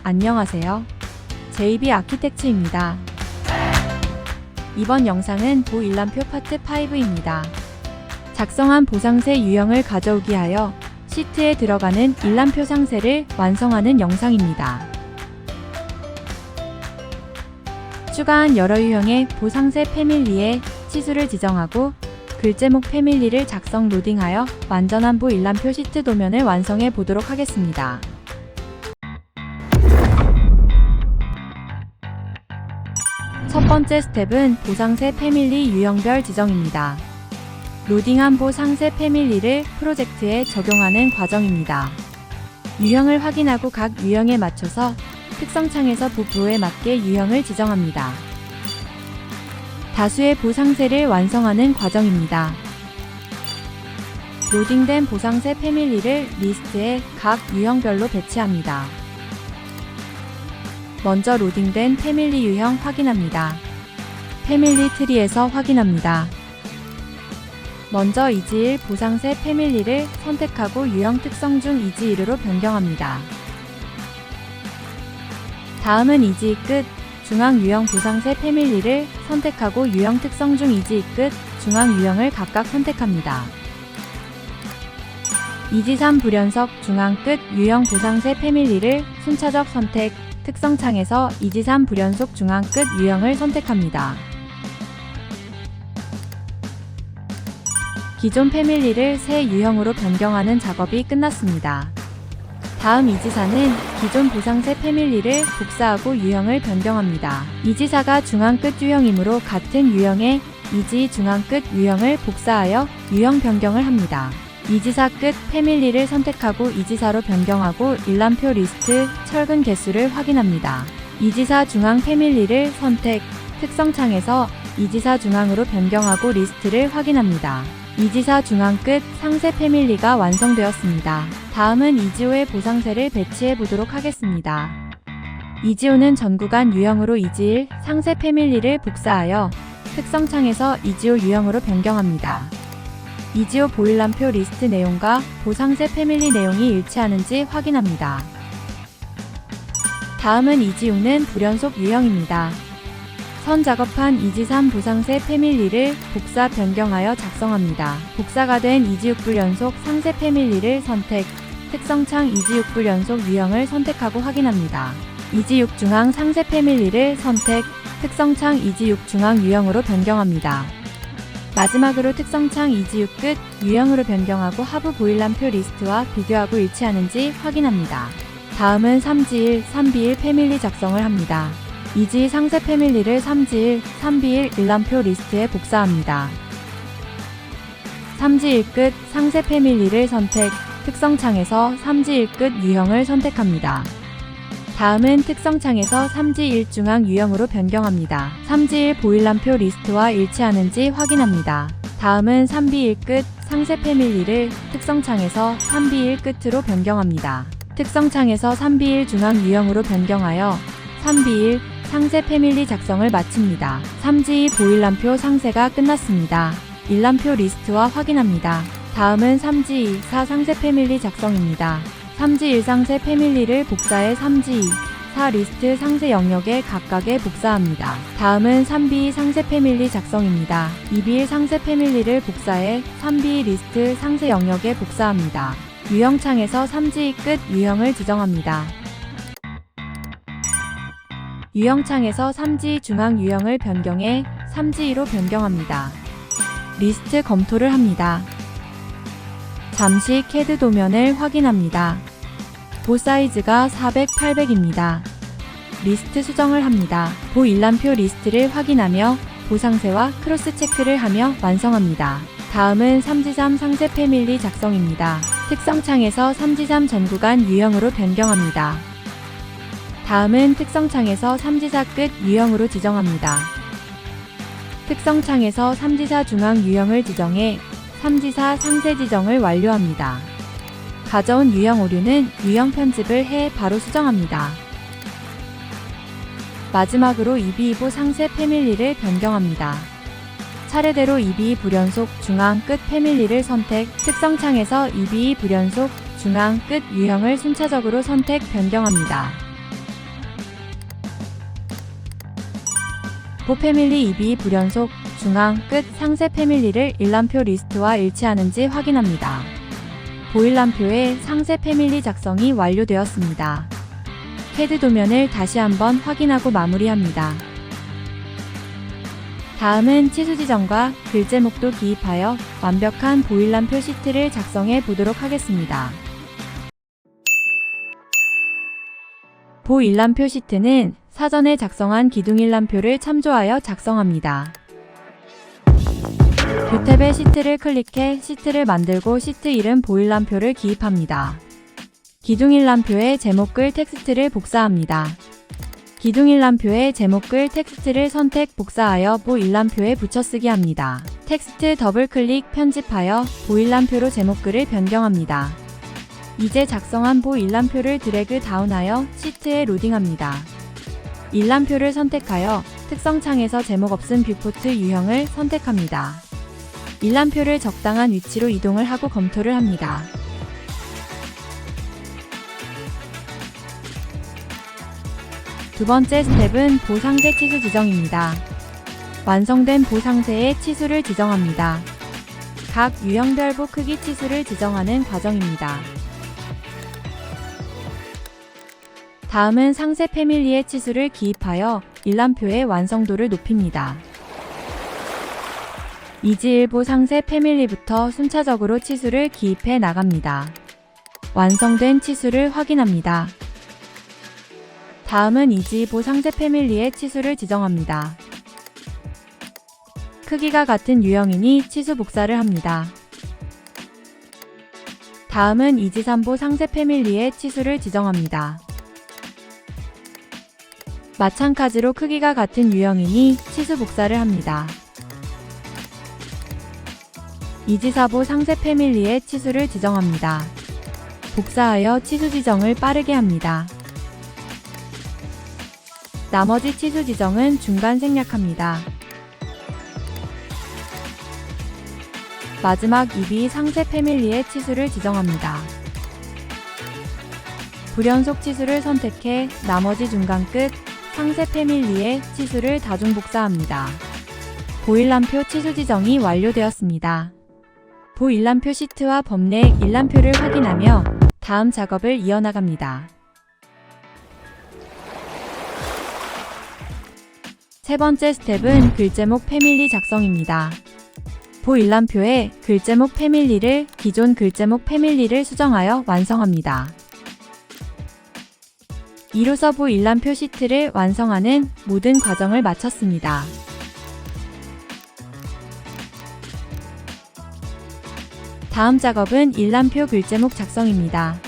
안녕하세요. JB 아키텍츠입니다. 이번 영상은 보일람표 파트 5입니다. 작성한 보상세 유형을 가져오기 하여 시트에 들어가는 일람표 상세를 완성하는 영상입니다. 추가한 여러 유형의 보상세 패밀리에 치수를 지정하고 글제목 패밀리를 작성 로딩하여 완전한 보일람표 시트 도면을 완성해 보도록 하겠습니다. 첫 번째 스텝은 보상세 패밀리 유형별 지정입니다. 로딩한 보상세 패밀리를 프로젝트에 적용하는 과정입니다. 유형을 확인하고 각 유형에 맞춰서 특성창에서 보프로에 맞게 유형을 지정합니다. 다수의 보상세를 완성하는 과정입니다. 로딩된 보상세 패밀리를 리스트에 각 유형별로 배치합니다. 먼저 로딩된 패밀리 유형 확인합니다. 패밀리 트리에서 확인합니다. 먼저 이지1 보상세 패밀리를 선택하고 유형 특성 중 이지1으로 변경합니다. 다음은 이지2 끝 중앙 유형 보상세 패밀리를 선택하고 유형 특성 중 이지2 끝 중앙 유형을 각각 선택합니다. 이지3 불연속 중앙 끝 유형 보상세 패밀리를 순차적 선택 특성창에서 이지3 불연속 중앙 끝 유형을 선택합니다. 기존 패밀리를 새 유형으로 변경하는 작업이 끝났습니다. 다음 이지4는 기존 보상세 패밀리를 복사하고 유형을 변경합니다. 이지4가 중앙 끝 유형이므로 같은 유형의 이지 중앙 끝 유형을 복사하여 유형 변경을 합니다. 이지4 끝 패밀리를 선택하고 이지4로 변경하고 일람표 리스트 철근 개수를 확인합니다. 이지4 중앙 패밀리를 선택 특성창에서 이지4 중앙으로 변경하고 리스트를 확인합니다. 이지4 중앙 끝 상세 패밀리가 완성되었습니다. 다음은 이지5의 보상세를 배치해 보도록 하겠습니다. 이지5는 전 구간 유형으로 이지1 상세 패밀리를 복사하여 특성창에서 이지5 유형으로 변경합니다. 이지5 보일람표 리스트 내용과 보상세 패밀리 내용이 일치하는지 확인합니다. 다음은 이지6는 불연속 유형입니다. 선 작업한 이지3 보상세 패밀리를 복사 변경하여 작성합니다. 복사가 된 이지6 불연속 상세 패밀리를 선택 특성창 이지6 불연속 유형을 선택하고 확인합니다. 이지6 중앙 상세 패밀리를 선택 특성창 이지6 중앙 유형으로 변경합니다. 마지막으로 특성창 이지6 끝 유형으로 변경하고 하부 보일람표 리스트와 비교하고 일치하는지 확인합니다. 다음은 3지1, 3비1 패밀리 작성을 합니다. 이지 상세 패밀리를 3지1, 3비1 일람표 리스트에 복사합니다. 3지1 끝 상세 패밀리를 선택 특성창에서 3지1 끝 유형을 선택합니다. 다음은 특성창에서 3지1 중앙 유형으로 변경합니다. 3지1 보일람표 리스트와 일치하는지 확인합니다. 다음은 3비1 끝 상세 패밀리를 특성창에서 3비1 끝으로 변경합니다. 특성창에서 3비1 중앙 유형으로 변경하여 3비1 상세 패밀리 작성을 마칩니다. 3지2 보일람표 상세가 끝났습니다. 일람표 리스트와 확인합니다. 다음은 3지2 4 상세 패밀리 작성입니다. 3지1 상세 패밀리를 복사해 3지2 4 리스트 상세 영역에 각각에 복사합니다. 다음은 3비2 상세 패밀리 작성입니다. 2비1 상세 패밀리를 복사해 3비2 리스트 상세 영역에 복사합니다. 유형창에서 3지2 끝 유형을 지정합니다. 유형창에서 3지 중앙 유형을 변경해 3지2로 변경합니다. 리스트 검토를 합니다. 잠시 CAD 도면을 확인합니다. 보 사이즈가 400, 800입니다. 리스트 수정을 합니다. 보 일람표 리스트를 확인하며 보상세와 크로스 체크를 하며 완성합니다. 다음은 3지3 상세 패밀리 작성입니다. 특성창에서 3지3 전 구간 유형으로 변경합니다. 다음은 특성창에서 3지4 끝 유형으로 지정합니다. 특성창에서 3지4 중앙 유형을 지정해 3지4 상세 지정을 완료합니다. 가져온 유형 오류는 유형 편집을 해 바로 수정합니다. 마지막으로 2비2보 상세 패밀리를 변경합니다. 차례대로 2비2 불연속 중앙 끝 패밀리를 선택 특성창에서 2비2 불연속 중앙 끝 유형을 순차적으로 선택 변경합니다. 보 패밀리 2B 불연속, 중앙, 끝 상세 패밀리를 일람표 리스트와 일치하는지 확인합니다. 보일람표의 상세 패밀리 작성이 완료되었습니다. CAD 도면을 다시 한번 확인하고 마무리합니다. 다음은 치수 지정과 글 제목도 기입하여 완벽한 보일람표 시트를 작성해 보도록 하겠습니다. 보일람표 시트는 사전에 작성한 기둥일람표를 참조하여 작성합니다. 뷰 탭의 시트를 클릭해 시트를 만들고 시트 이름 보일람표를 기입합니다. 기둥일람표의 제목글 텍스트를 복사합니다. 기둥일람표의 제목글 텍스트를 선택 복사하여 보일람표에 붙여쓰기 합니다. 텍스트 더블클릭 편집하여 보일람표로 제목글을 변경합니다. 이제 작성한 보일람표를 드래그 다운하여 시트에 로딩합니다. 일람표를 선택하여 특성창에서 제목 없음 뷰포트 유형을 선택합니다. 일람표를 적당한 위치로 이동을 하고 검토를 합니다. 두 번째 스텝은 보상세 치수 지정입니다. 완성된 보상세의 치수를 지정합니다. 각 유형별 보 크기 치수를 지정하는 과정입니다. 다음은 상세 패밀리의 치수를 기입하여 일람표의 완성도를 높입니다. 이지일보 상세 패밀리부터 순차적으로 치수를 기입해 나갑니다. 완성된 치수를 확인합니다. 다음은 이지일보 상세 패밀리의 치수를 지정합니다. 크기가 같은 유형이니 치수 복사를 합니다. 다음은 이지삼보 상세 패밀리의 치수를 지정합니다. 마찬가지로 크기가 같은 유형이니 치수 복사를 합니다. 이지사보 상세 패밀리의 치수를 지정합니다. 복사하여 치수 지정을 빠르게 합니다. 나머지 치수 지정은 중간 생략합니다. 마지막 2B 상세 패밀리의 치수를 지정합니다. 불연속 치수를 선택해 나머지 중간 끝 상세 패밀리의 치수를 다중 복사합니다. 보일람표 치수 지정이 완료되었습니다. 보일람표 시트와 범내 일람표를 확인하며 다음 작업을 이어나갑니다. 세 번째 스텝은 글제목 패밀리 작성입니다. 보일람표에 글제목 패밀리를 기존 글제목 패밀리를 수정하여 완성합니다. 이로써 보일람표 시트를 완성하는 모든 과정을 마쳤습니다. 다음 작업은 일람표 글제목 작성입니다.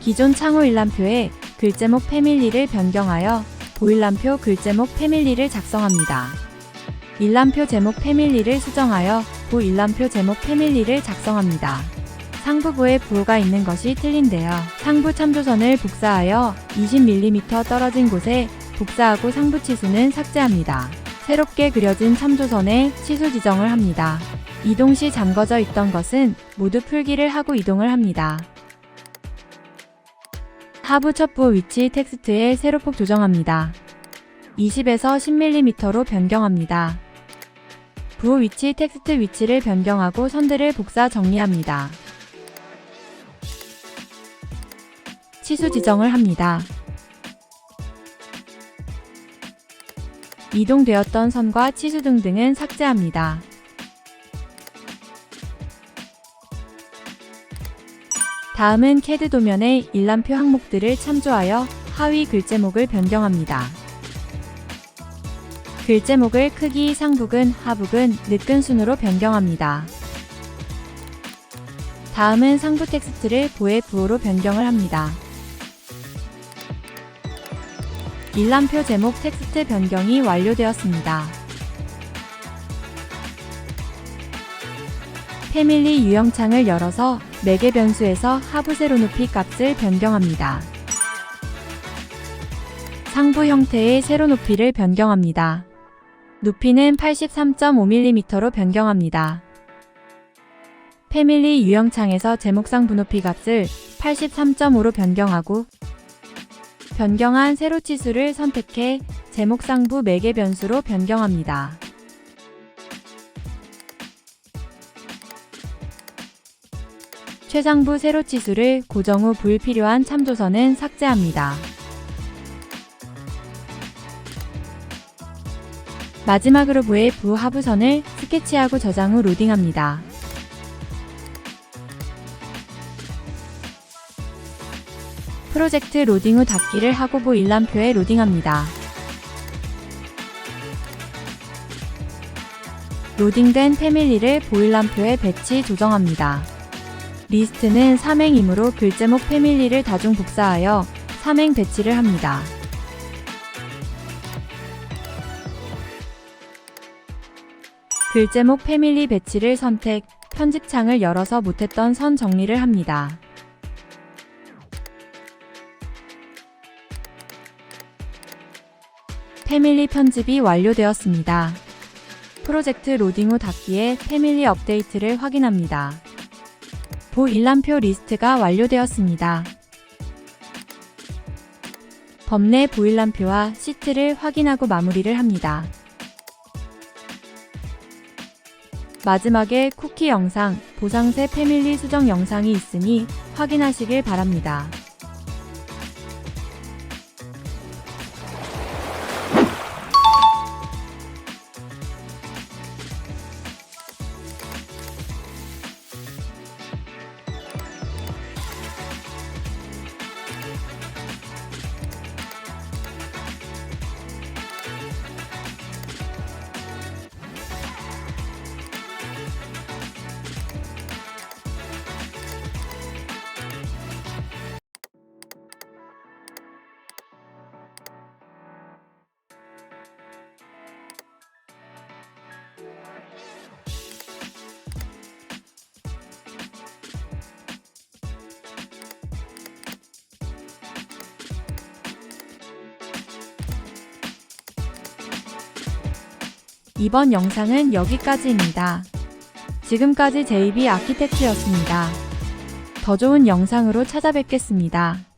기존 창호 일람표에 글제목 패밀리를 변경하여 보일람표 글제목 패밀리를 작성합니다. 일람표 제목 패밀리를 수정하여 보일람표 제목 패밀리를 작성합니다. 상부부에 부호가 있는 것이 틀린데요. 상부 참조선을 복사하여 20mm 떨어진 곳에 복사하고 상부 치수는 삭제합니다. 새롭게 그려진 참조선에 치수 지정을 합니다. 이동 시 잠궈져 있던 것은 모두 풀기를 하고 이동을 합니다. 하부 첫 부호 위치 텍스트에 세로폭 조정합니다. 20에서 10mm로 변경합니다. 부호 위치 텍스트 위치를 변경하고 선들을 복사 정리합니다. 치수 지정을 합니다. 이동되었던 선과 치수 등등은 삭제합니다. 다음은 CAD 도면의 일람표 항목들을 참조하여 하위 글제목을 변경합니다. 글제목을 크기 상부근, 하부근, 늦근 순으로 변경합니다. 다음은 상부 텍스트를 보의 부호로 변경을 합니다. 일람표 제목 텍스트 변경이 완료되었습니다. 패밀리 유형창을 열어서 매개 변수에서 하부 세로 높이 값을 변경합니다. 상부 형태의 세로 높이를 변경합니다. 높이는 83.5mm로 변경합니다. 패밀리 유형창에서 제목상 부높이 값을 83.5로 변경하고 변경한 세로 치수를 선택해 제목 상부 매개 변수로 변경합니다. 최상부 세로치수를 고정 후 불필요한 참조선은 삭제합니다. 마지막으로 부의 부하부선을 스케치하고 저장 후 로딩합니다. 프로젝트 로딩 후 닫기를 하고 보일람표에 로딩합니다. 로딩된 패밀리를 보일람표에 배치 조정합니다. 리스트는 삼행이므로 글제목 패밀리를 다중 복사하여 삼행 배치를 합니다. 글제목 패밀리 배치를 선택, 편집창을 열어서 못했던 선 정리를 합니다. 패밀리 편집이 완료되었습니다. 프로젝트 로딩 후 닫기에 패밀리 업데이트를 확인합니다. 보일람표 리스트가 완료되었습니다. 범내 보일람표와 시트를 확인하고 마무리를 합니다. 마지막에 쿠키 영상, 보상세 패밀리 수정 영상이 있으니 확인하시길 바랍니다. 이번 영상은 여기까지입니다. 지금까지 JB 아키텍트였습니다. 더 좋은 영상으로 찾아뵙겠습니다.